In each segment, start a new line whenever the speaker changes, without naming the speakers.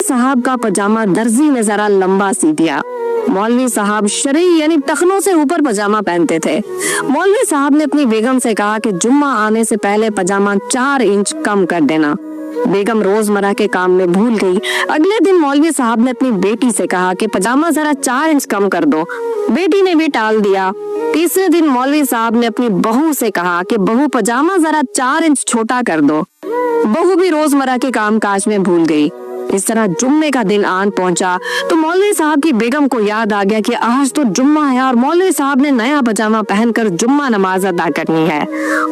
साहब का पजामा दर्जी ने जरा लंबा सी दिया। मौलवी साहब शरई यानी टखनों से ऊपर पजामा पहनते थे। मौलवी साहब ने अपनी बेगम से कहा कि जुम्मा आने से पहले पजामा 4 इंच कम कर देना। बेगम रोजमर्रा के काम में भूल गई। अगले दिन मौलवी साहब ने अपनी बेटी से कहा कि पजामा जरा 4 इंच कम कर दो। बेटी ने भी टाल दिया। तीसरे दिन मौलवी साहब ने अपनी बहू से कहा कि बहू पजामा जरा 4 इंच छोटा कर दो। बहू भी रोजमर्रा के काम काज में भूल गई। इस तरह जुम्मे का दिन आन पहुंचा तो मौलवी साहब की बेगम को याद आ गया कि आज तो जुम्मा है और मौलवी साहब ने नया पजामा पहनकर जुम्मा नमाज अदा करनी है।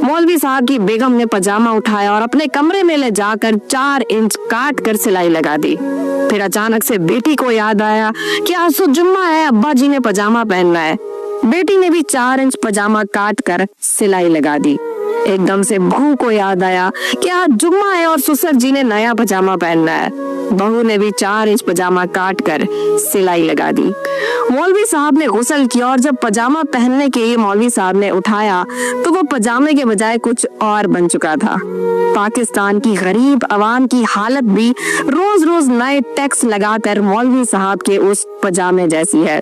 मौलवी साहब की बेगम ने पजामा उठाया और अपने कमरे में ले जाकर 4 इंच काट कर सिलाई लगा दी। फिर अचानक से बेटी को याद आया कि आज तो जुम्मा है, अब्बा जी ने पजामा पहनना है। बेटी ने भी 4 इंच पजामा काट कर सिलाई लगा दी। एकदम से बहू को याद आया कि आज जुम्मा है और ससुर जी ने नया पजामा पहनना है। बहू ने भी 4 इंच पजामा काट कर सिलाई लगा दी। मौलवी साहब ने गुस्ल किया और जब पजामा पहनने के लिए मौलवी साहब ने उठाया तो वो पजामे के बजाय कुछ और बन चुका था। पाकिस्तान की गरीब अवाम की हालत भी रोज रोज नए टैक्स लगाकर मौलवी साहब के उस पजामे जैसी है।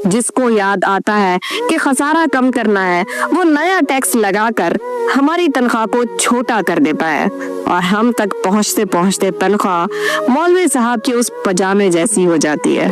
जिसको याद आता है कि खसारा कम करना है, वो नया टैक्स लगाकर हमारी तनख्वाह को छोटा कर देता है और हम तक पहुंचते पहुंचते तनख्वाह मौलवी साहब के उस पजामे जैसी हो जाती है।